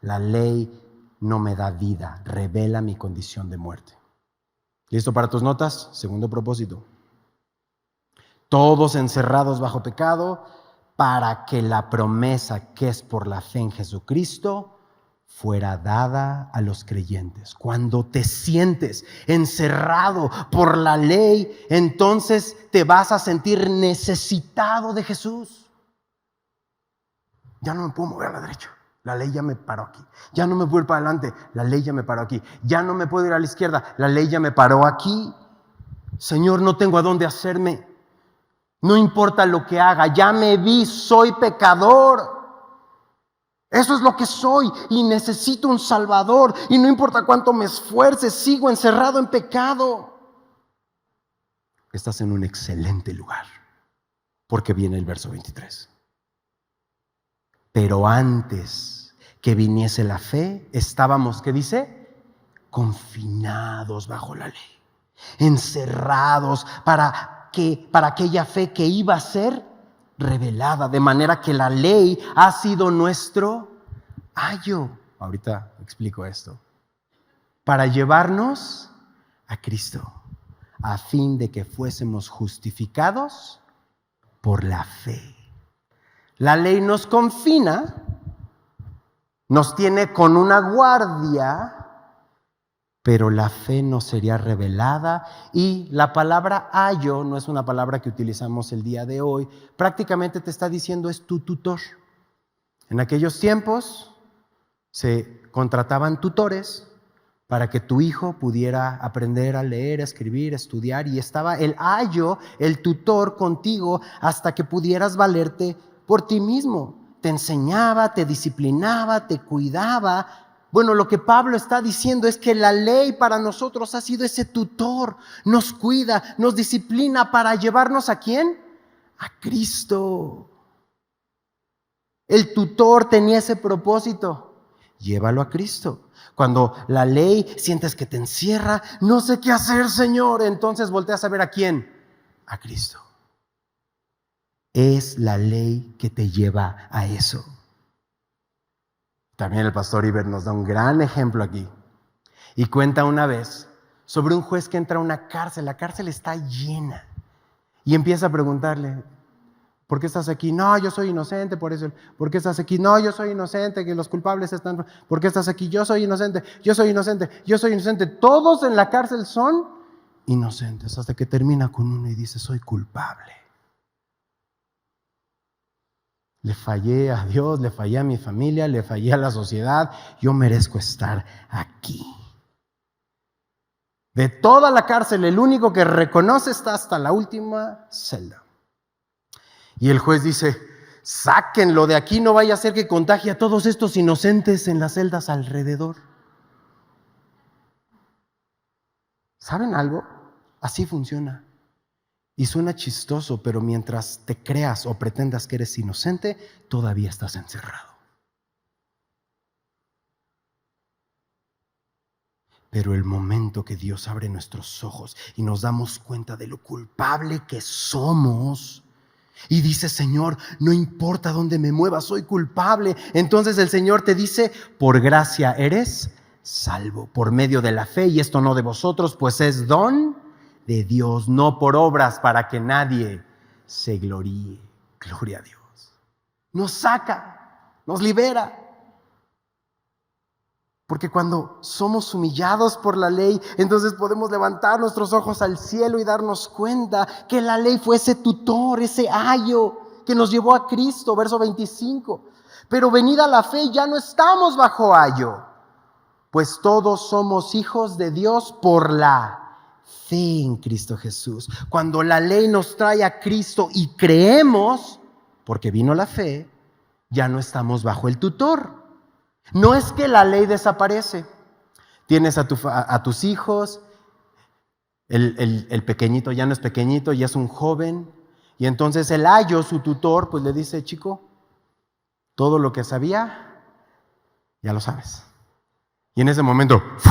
La ley no me da vida, revela mi condición de muerte. ¿Listo para tus notas? Segundo propósito. Todos encerrados bajo pecado, para que la promesa que es por la fe en Jesucristo fuera dada a los creyentes. Cuando te sientes encerrado por la ley, entonces te vas a sentir necesitado de Jesús. Ya no me puedo mover a la derecha, la ley ya me paró aquí. Ya no me puedo ir para adelante, la ley ya me paró aquí. Ya no me puedo ir a la izquierda, la ley ya me paró aquí. Señor, no tengo a dónde hacerme. No importa lo que haga, ya me vi, soy pecador. Eso es lo que soy y necesito un Salvador. Y no importa cuánto me esfuerce, sigo encerrado en pecado. Estás en un excelente lugar, porque viene el verso 23. Pero antes que viniese la fe, estábamos, ¿qué dice? Confinados bajo la ley, encerrados para aquella fe que iba a ser revelada, de manera que la ley ha sido nuestro ayo. Ahorita explico esto. Para llevarnos a Cristo, a fin de que fuésemos justificados por la fe. La ley nos confina, nos tiene con una guardia, pero la fe no sería revelada. Y la palabra ayo no es una palabra que utilizamos el día de hoy. Prácticamente te está diciendo es tu tutor. En aquellos tiempos se contrataban tutores para que tu hijo pudiera aprender a leer, a escribir, a estudiar, y estaba el ayo, el tutor contigo hasta que pudieras valerte por ti mismo. Te enseñaba, te disciplinaba, te cuidaba Bueno, lo que Pablo está diciendo es que la ley para nosotros ha sido ese tutor, nos cuida, nos disciplina para llevarnos ¿a quién? A Cristo. El tutor tenía ese propósito, llévalo a Cristo. Cuando la ley sientes que te encierra, no sé qué hacer, Señor, entonces volteas a ver ¿a quién? A Cristo. Es la ley que te lleva a eso. También el pastor Iber nos da un gran ejemplo aquí. Y cuenta una vez sobre un juez que entra a una cárcel. La cárcel está llena. Y empieza a preguntarle, ¿por qué estás aquí? No, yo soy inocente, por eso. ¿Por qué estás aquí? No, yo soy inocente, que los culpables están. ¿Por qué estás aquí? Yo soy inocente, yo soy inocente, yo soy inocente. Todos en la cárcel son inocentes, hasta que termina con uno y dice, soy culpable. Le fallé a Dios, le fallé a mi familia, le fallé a la sociedad. Yo merezco estar aquí. De toda la cárcel, el único que reconoce está hasta la última celda. Y el juez dice, sáquenlo de aquí, no vaya a ser que contagie a todos estos inocentes en las celdas alrededor. ¿Saben algo? Así funciona. Y suena chistoso, pero mientras te creas o pretendas que eres inocente, todavía estás encerrado. Pero el momento que Dios abre nuestros ojos y nos damos cuenta de lo culpable que somos, y dice, Señor, no importa dónde me mueva, soy culpable. Entonces el Señor te dice, por gracia eres salvo, por medio de la fe, y esto no de vosotros, pues es don de Dios, no por obras para que nadie se gloríe. Gloria a Dios. Nos saca, nos libera. Porque cuando somos humillados por la ley, entonces podemos levantar nuestros ojos al cielo y darnos cuenta que la ley fue ese tutor, ese ayo que nos llevó a Cristo, verso 25. Pero venida la fe ya no estamos bajo ayo, pues todos somos hijos de Dios por la fe en Cristo Jesús. Cuando la ley nos trae a Cristo y creemos, porque vino la fe, ya no estamos bajo el tutor. No es que la ley desaparece. Tienes a tus hijos, el pequeñito ya no es pequeñito, ya es un joven, y entonces el ayo, su tutor, pues le dice, chico, todo lo que sabía, ya lo sabes. Y en ese momento, ¡fu!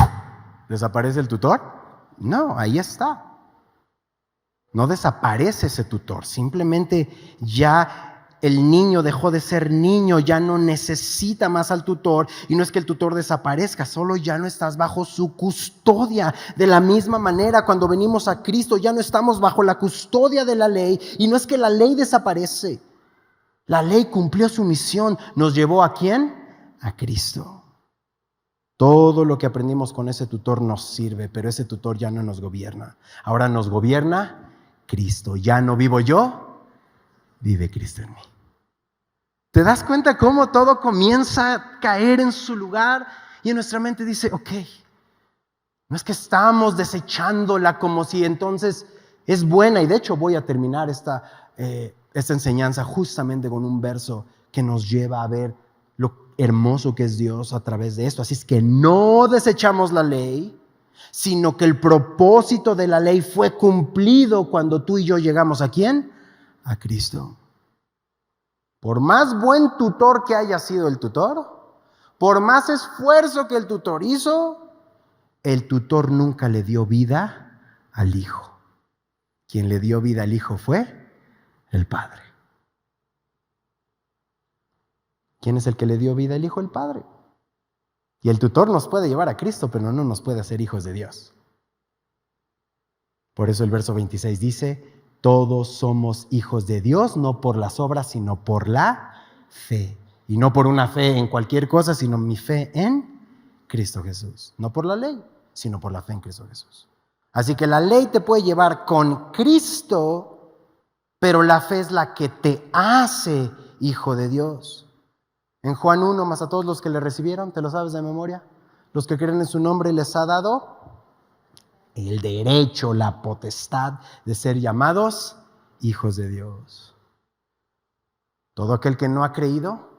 ¿Desaparece el tutor? No, ahí está. No desaparece ese tutor, simplemente ya el niño dejó de ser niño, ya no necesita más al tutor, y no es que el tutor desaparezca, solo ya no estás bajo su custodia. De la misma manera, cuando venimos a Cristo ya no estamos bajo la custodia de la ley, y no es que la ley desaparece. La ley cumplió su misión, nos llevó ¿a quién? A Cristo. Todo lo que aprendimos con ese tutor nos sirve, pero ese tutor ya no nos gobierna. Ahora nos gobierna Cristo. Ya no vivo yo, vive Cristo en mí. ¿Te das cuenta cómo todo comienza a caer en su lugar? Y en nuestra mente dice, ok, no es que estamos desechándola como si entonces es buena. Y de hecho voy a terminar esta enseñanza justamente con un verso que nos lleva a ver lo hermoso que es Dios a través de esto. Así es que no desechamos la ley, sino que el propósito de la ley fue cumplido cuando tú y yo llegamos ¿a quién? A Cristo. Por más buen tutor que haya sido el tutor, por más esfuerzo que el tutor hizo, el tutor nunca le dio vida al Hijo. Quien le dio vida al Hijo fue el Padre. ¿Quién es el que le dio vida al Hijo? El Padre. Y el tutor nos puede llevar a Cristo, pero no nos puede hacer hijos de Dios. Por eso el verso 26 dice, todos somos hijos de Dios, no por las obras, sino por la fe. Y no por una fe en cualquier cosa, sino mi fe en Cristo Jesús. No por la ley, sino por la fe en Cristo Jesús. Así que la ley te puede llevar con Cristo, pero la fe es la que te hace hijo de Dios. En Juan 1, más a todos los que le recibieron, ¿te lo sabes de memoria? Los que creen en su nombre les ha dado el derecho, la potestad de ser llamados hijos de Dios. Todo aquel que no ha creído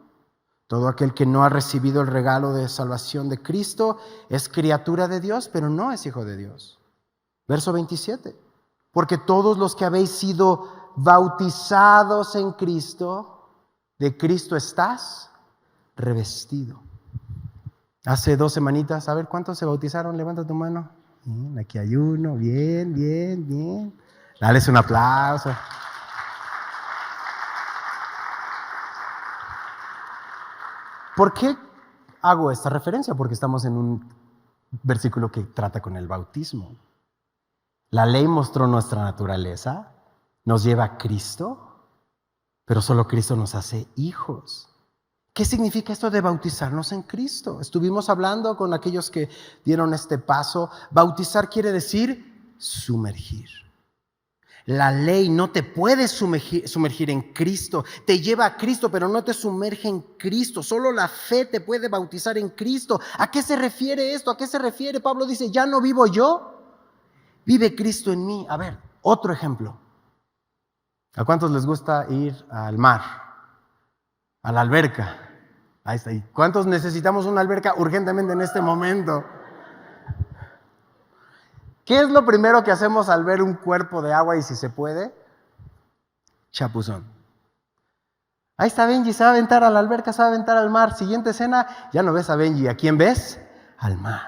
Todo aquel que no ha recibido el regalo de salvación de Cristo es criatura de Dios, pero no es hijo de Dios. Verso 27. Porque todos los que habéis sido bautizados en Cristo, de Cristo estás revestido. Hace 2 semanitas, a ver, ¿cuántos se bautizaron? Levanta tu mano. Bien, aquí hay uno, bien, bien, bien. Dales un aplauso. ¿Por qué hago esta referencia? Porque estamos en un versículo que trata con el bautismo. La ley mostró nuestra naturaleza, nos lleva a Cristo, pero solo Cristo nos hace hijos. ¿Qué significa esto de bautizarnos en Cristo? Estuvimos hablando con aquellos que dieron este paso. Bautizar quiere decir sumergir. La ley no te puede sumergir en Cristo. Te lleva a Cristo, pero no te sumerge en Cristo. Solo la fe te puede bautizar en Cristo. ¿A qué se refiere esto? ¿A qué se refiere? Pablo dice, ya no vivo yo, vive Cristo en mí. A ver, otro ejemplo. ¿A cuántos les gusta ir al mar? A la alberca. Ahí está. ¿Y cuántos necesitamos una alberca urgentemente en este momento? ¿Qué es lo primero que hacemos al ver un cuerpo de agua y si se puede? Chapuzón. Ahí está Benji, se va a aventar a la alberca, se va a aventar al mar. Siguiente escena, ya no ves a Benji. ¿A quién ves? Al mar,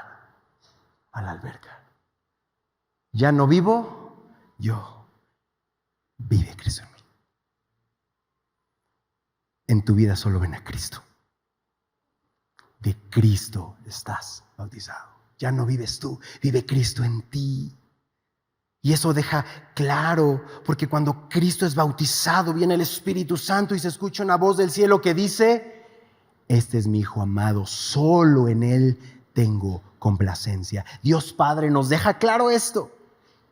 a la alberca. Ya no vivo yo, vive Cristo en mí. En tu vida solo ven a Cristo. De Cristo estás bautizado. Ya no vives tú, vive Cristo en ti. Y eso deja claro, porque cuando Cristo es bautizado, viene el Espíritu Santo y se escucha una voz del cielo que dice, este es mi Hijo amado, solo en Él tengo complacencia. Dios Padre nos deja claro esto.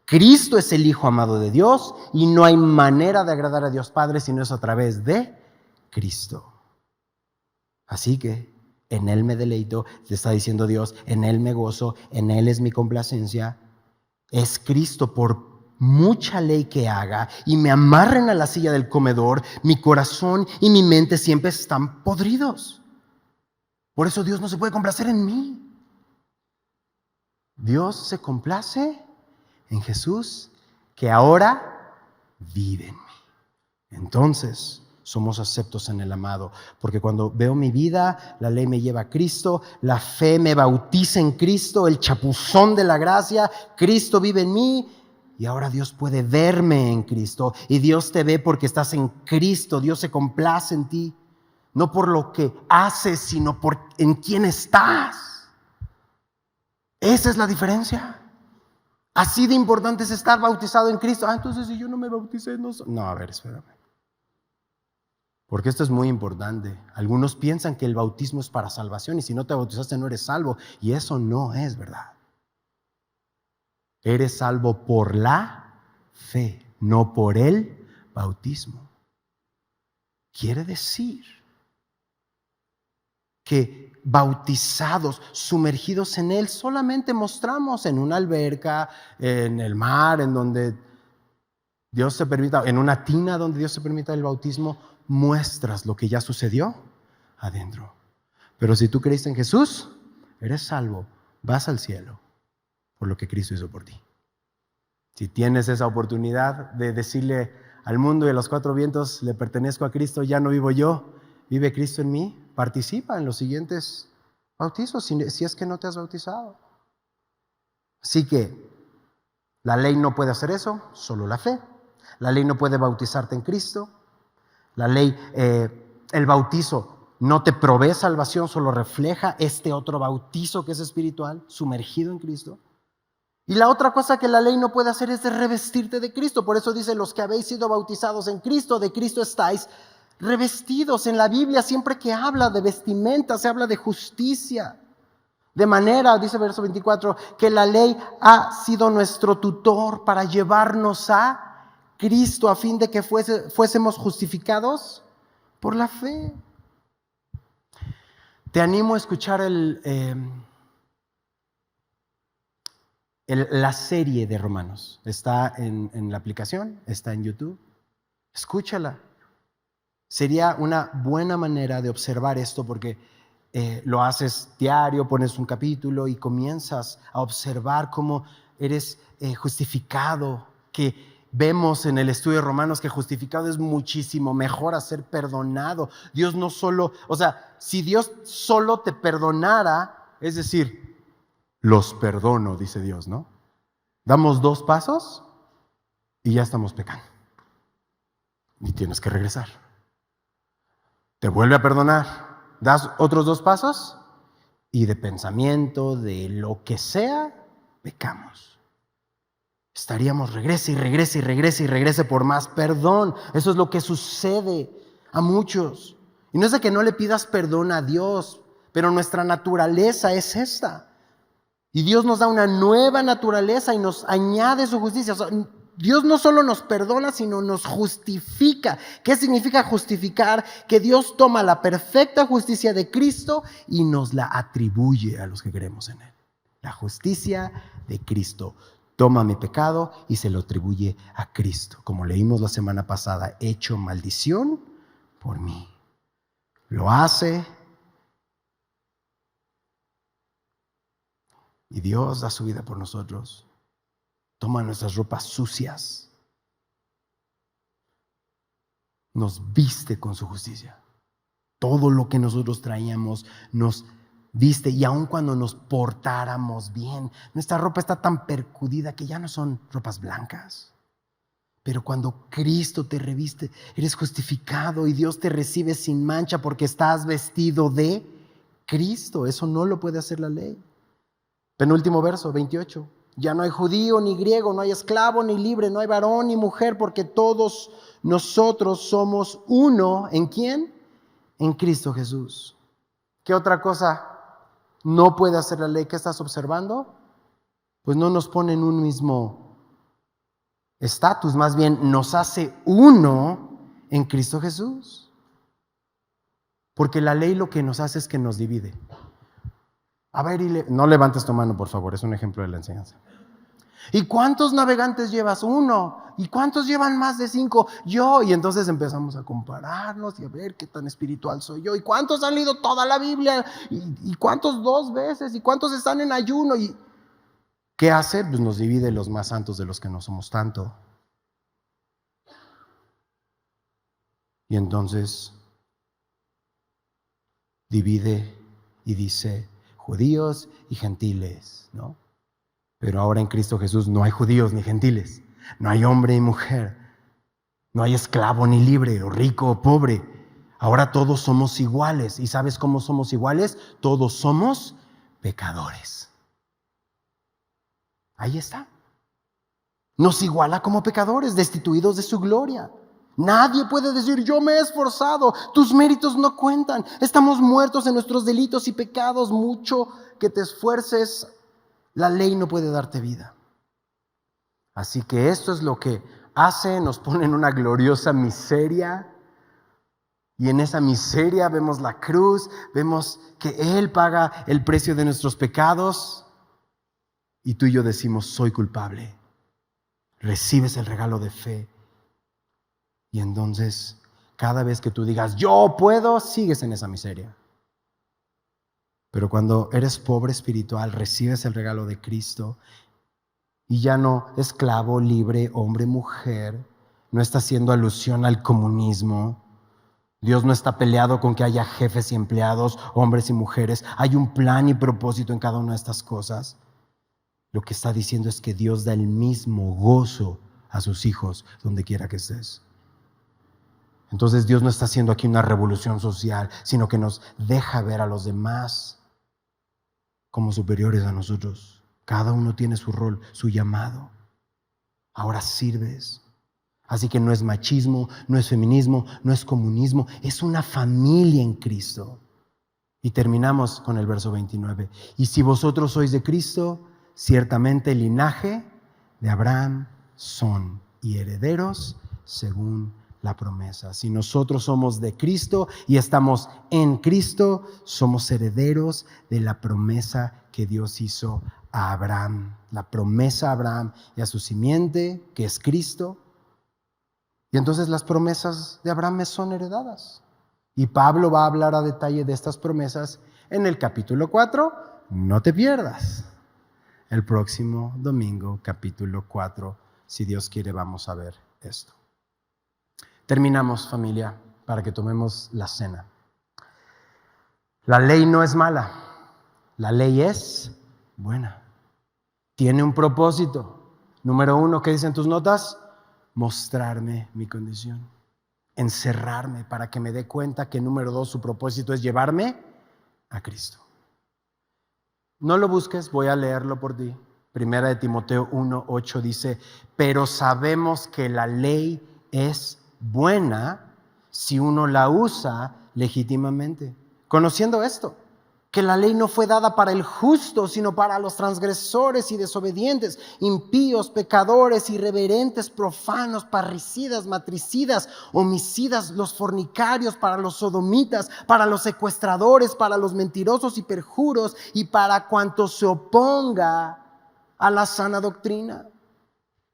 Cristo es el Hijo amado de Dios y no hay manera de agradar a Dios Padre si no es a través de Cristo. Así que en Él me deleito, te está diciendo Dios, en Él me gozo, en Él es mi complacencia. Es Cristo por mucha ley que haga y me amarren a la silla del comedor, mi corazón y mi mente siempre están podridos. Por eso Dios no se puede complacer en mí. Dios se complace en Jesús, que ahora vive en mí. Entonces somos aceptos en el amado, porque cuando veo mi vida, la ley me lleva a Cristo, la fe me bautiza en Cristo, el chapuzón de la gracia, Cristo vive en mí y ahora Dios puede verme en Cristo y Dios te ve porque estás en Cristo, Dios se complace en ti, no por lo que haces, sino por en quién estás. Esa es la diferencia. Así de importante es estar bautizado en Cristo. Entonces si yo no me bauticé, no, a ver, espérame. Porque esto es muy importante. Algunos piensan que el bautismo es para salvación y si no te bautizaste no eres salvo. Y eso no es verdad. Eres salvo por la fe, no por el bautismo. Quiere decir que bautizados, sumergidos en Él, solamente mostramos en una alberca, en el mar, en donde Dios se permita, en una tina donde Dios se permita el bautismo, muestras lo que ya sucedió adentro. Pero si tú creíste en Jesús, eres salvo, vas al cielo por lo que Cristo hizo por ti. Si tienes esa oportunidad de decirle al mundo y a los 4 vientos, le pertenezco a Cristo, ya no vivo yo, vive Cristo en mí, participa en los siguientes bautizos si es que no te has bautizado. Así que la ley no puede hacer eso, solo la fe. La ley no puede bautizarte en Cristo. La ley, el bautizo no te provee salvación, solo refleja este otro bautizo que es espiritual, sumergido en Cristo. Y la otra cosa que la ley no puede hacer es de revestirte de Cristo. Por eso dice, los que habéis sido bautizados en Cristo, de Cristo estáis revestidos. En la Biblia siempre que habla de vestimenta, se habla de justicia. De manera, dice verso 24, que la ley ha sido nuestro tutor para llevarnos a Cristo a fin de que fuésemos justificados por la fe. Te animo a escuchar la serie de Romanos. Está en la aplicación, está en YouTube. Escúchala. sería una buena manera de observar esto porque lo haces diario, pones un capítulo y comienzas a observar cómo eres justificado, que vemos en el estudio de Romanos que justificado es muchísimo mejor a ser perdonado. Dios no solo, o sea, si Dios solo te perdonara, es decir, los perdono, dice Dios, ¿no? Damos 2 pasos y ya estamos pecando. Y tienes que regresar. Te vuelve a perdonar. Das otros 2 pasos y de pensamiento, de lo que sea, pecamos. Estaríamos regrese y regrese y regrese y regrese por más perdón. Eso es lo que sucede a muchos. Y no es de que no le pidas perdón a Dios, pero nuestra naturaleza es esta. Y Dios nos da una nueva naturaleza y nos añade su justicia. O sea, Dios no solo nos perdona, sino nos justifica. ¿Qué significa justificar? Que Dios toma la perfecta justicia de Cristo y nos la atribuye a los que creemos en Él. La justicia de Cristo toma mi pecado y se lo atribuye a Cristo. Como leímos la semana pasada, hecho maldición por mí. Lo hace. Y Dios da su vida por nosotros. Toma nuestras ropas sucias. Nos viste con su justicia. Todo lo que nosotros traíamos nos viste. Y aun cuando nos portáramos bien, nuestra ropa está tan percudida que ya no son ropas blancas. Pero cuando Cristo te reviste, eres justificado y Dios te recibe sin mancha porque estás vestido de Cristo. Eso no lo puede hacer la ley. Penúltimo verso, 28. Ya no hay judío ni griego, no hay esclavo ni libre, no hay varón ni mujer, porque todos nosotros somos uno. ¿En quién? En Cristo Jesús. ¿Qué otra cosa no puede hacer la ley? ¿Qué estás observando? Pues no nos pone en un mismo estatus, más bien nos hace uno en Cristo Jesús. Porque la ley lo que nos hace es que nos divide. A ver, no levantes tu mano, por favor, es un ejemplo de la enseñanza. ¿Y cuántos navegantes llevas? 1. ¿Y cuántos llevan más de 5? Yo. Y entonces empezamos a compararnos y a ver qué tan espiritual soy yo. ¿Y cuántos han leído toda la Biblia? ¿Y cuántos 2 veces? ¿Y cuántos están en ayuno? ¿Y qué hace? Pues nos divide los más santos de los que no somos tanto. Y entonces divide y dice judíos y gentiles, ¿no? Pero ahora en Cristo Jesús no hay judíos ni gentiles, no hay hombre y mujer, no hay esclavo ni libre, o rico o pobre. Ahora todos somos iguales. ¿Y sabes cómo somos iguales? Todos somos pecadores. Ahí está. Nos iguala como pecadores, destituidos de su gloria. Nadie puede decir, yo me he esforzado, tus méritos no cuentan, estamos muertos en nuestros delitos y pecados, mucho que te esfuerces, la ley no puede darte vida. Así que esto es lo que hace, nos pone en una gloriosa miseria, y en esa miseria vemos la cruz, vemos que Él paga el precio de nuestros pecados, y tú y yo decimos, soy culpable. Recibes el regalo de fe. Y entonces, cada vez que tú digas, yo puedo, sigues en esa miseria. Pero cuando eres pobre espiritual, recibes el regalo de Cristo y ya no esclavo, libre, hombre, mujer, no está haciendo alusión al comunismo. Dios no está peleado con que haya jefes y empleados, hombres y mujeres. Hay un plan y propósito en cada una de estas cosas. Lo que está diciendo es que Dios da el mismo gozo a sus hijos donde quiera que estés. Entonces Dios no está haciendo aquí una revolución social, sino que nos deja ver a los demás como superiores a nosotros. Cada uno tiene su rol, su llamado. Ahora sirves. Así que no es machismo, no es feminismo, no es comunismo, es una familia en Cristo. Y terminamos con el verso 29. Y si vosotros sois de Cristo, ciertamente el linaje de Abraham son y herederos según la promesa. Si nosotros somos de Cristo y estamos en Cristo, somos herederos de la promesa que Dios hizo a Abraham. La promesa a Abraham y a su simiente, que es Cristo. Y entonces las promesas de Abraham me son heredadas. Y Pablo va a hablar a detalle de estas promesas en el capítulo 4. No te pierdas. El próximo domingo, capítulo 4, si Dios quiere, vamos a ver esto. Terminamos, familia, para que tomemos la cena. La ley no es mala. La ley es buena. Tiene un propósito. Número 1, ¿qué dicen tus notas? Mostrarme mi condición. Encerrarme para que me dé cuenta que número 2, su propósito es llevarme a Cristo. No lo busques, voy a leerlo por ti. Primera de Timoteo 1:8 dice, pero sabemos que la ley es buena si uno la usa legítimamente. Conociendo esto, que la ley no fue dada para el justo, sino para los transgresores y desobedientes, impíos, pecadores, irreverentes, profanos, parricidas, matricidas, homicidas, los fornicarios, para los sodomitas, para los secuestradores, para los mentirosos y perjuros, y para cuanto se oponga a la sana doctrina.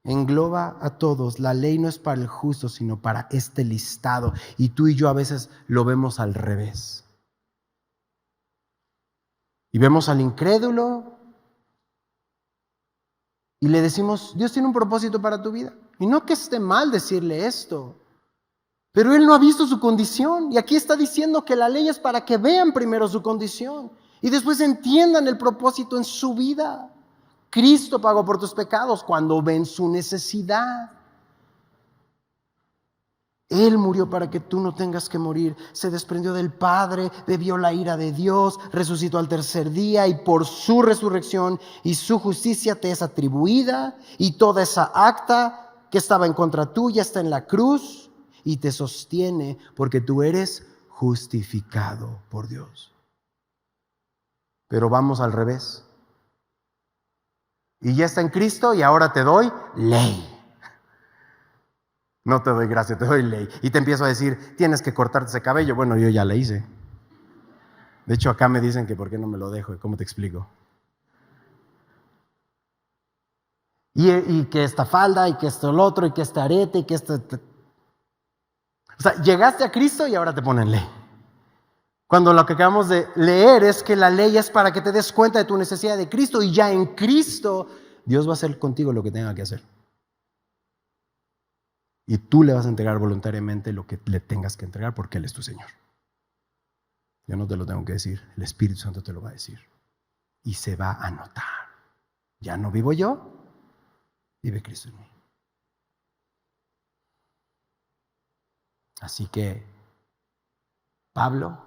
Engloba a todos. La ley no es para el justo, sino para este listado. Y tú y yo a veces lo vemos al revés. Y vemos al incrédulo y le decimos, Dios tiene un propósito para tu vida. Y no que esté mal decirle esto, pero él no ha visto su condición. Y aquí está diciendo que la ley es para que vean primero su condición y después entiendan el propósito en su vida. Cristo pagó por tus pecados cuando ven su necesidad. Él murió para que tú no tengas que morir. Se desprendió del Padre, bebió la ira de Dios, resucitó al tercer día y por su resurrección y su justicia te es atribuida y toda esa acta que estaba en contra tuya está en la cruz y te sostiene porque tú eres justificado por Dios. Pero vamos al revés. Y ya está en Cristo y ahora te doy ley. No te doy gracia, te doy ley. Y te empiezo a decir, tienes que cortarte ese cabello. Bueno, yo ya le hice. De hecho, acá me dicen que por qué no me lo dejo. ¿Cómo te explico? Y que esta falda, y que esto el otro, y que este arete, y que este... O sea, llegaste a Cristo y ahora te ponen ley. Cuando lo que acabamos de leer es que la ley es para que te des cuenta de tu necesidad de Cristo. Y ya en Cristo, Dios va a hacer contigo lo que tenga que hacer. Y tú le vas a entregar voluntariamente lo que le tengas que entregar porque Él es tu Señor. Yo no te lo tengo que decir, el Espíritu Santo te lo va a decir. Y se va a notar. Ya no vivo yo, vive Cristo en mí. Así que Pablo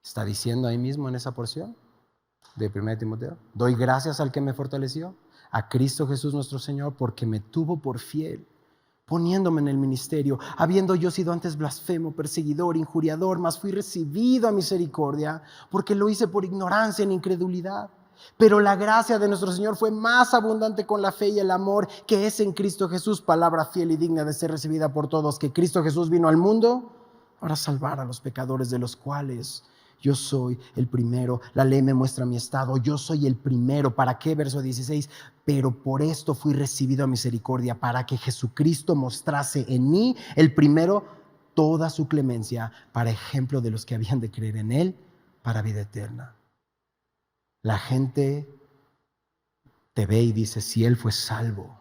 está diciendo ahí mismo en esa porción de 1 Timoteo, doy gracias al que me fortaleció, a Cristo Jesús nuestro Señor, porque me tuvo por fiel, poniéndome en el ministerio, habiendo yo sido antes blasfemo, perseguidor, injuriador, mas fui recibido a misericordia, porque lo hice por ignorancia en incredulidad. Pero la gracia de nuestro Señor fue más abundante con la fe y el amor que es en Cristo Jesús, palabra fiel y digna de ser recibida por todos, que Cristo Jesús vino al mundo para salvar a los pecadores, de los cuales yo soy el primero. La ley me muestra mi estado, yo soy el primero. ¿Para qué? Verso 16, pero por esto fui recibido a misericordia, para que Jesucristo mostrase en mí, el primero, toda su clemencia, para ejemplo de los que habían de creer en Él, para vida eterna. La gente te ve y dice, si Él fue salvo,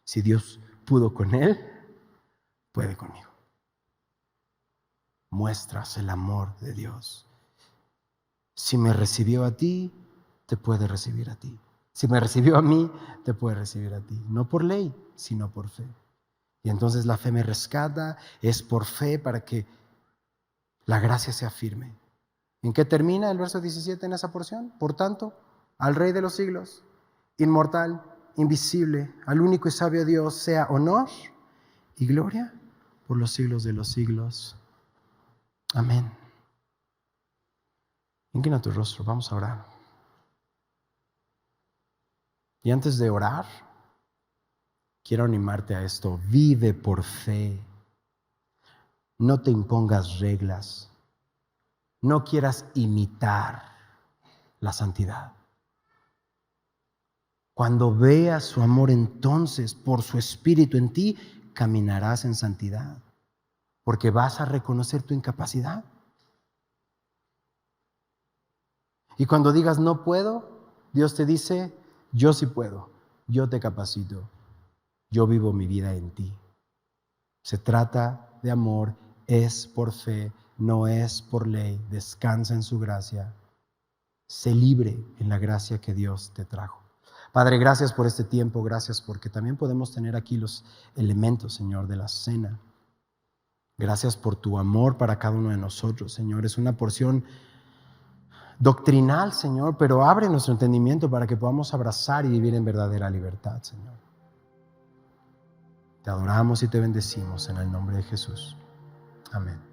si Dios pudo con Él, puede conmigo. Muestras el amor de Dios. Si me recibió a ti, te puede recibir a ti. Si me recibió a mí, te puede recibir a ti. No por ley, sino por fe. Y entonces la fe me rescata, es por fe para que la gracia sea firme. ¿En qué termina el verso 17 en esa porción? Por tanto, al Rey de los siglos, inmortal, invisible, al único y sabio Dios, sea honor y gloria por los siglos de los siglos. Amén. Inclina tu rostro, vamos a orar. Y antes de orar, quiero animarte a esto. Vive por fe. No te impongas reglas. No quieras imitar la santidad. Cuando veas su amor entonces por su Espíritu en ti, caminarás en santidad, porque vas a reconocer tu incapacidad. Y cuando digas no puedo, Dios te dice, yo sí puedo, yo te capacito, yo vivo mi vida en ti. Se trata de amor, es por fe, no es por ley. Descansa en su gracia. Sé libre en la gracia que Dios te trajo. Padre, gracias por este tiempo, gracias porque también podemos tener aquí los elementos, Señor, de la cena. Gracias por tu amor para cada uno de nosotros, Señor. Es una porción doctrinal, Señor, pero abre nuestro entendimiento para que podamos abrazar y vivir en verdadera libertad, Señor. Te adoramos y te bendecimos en el nombre de Jesús. Amén.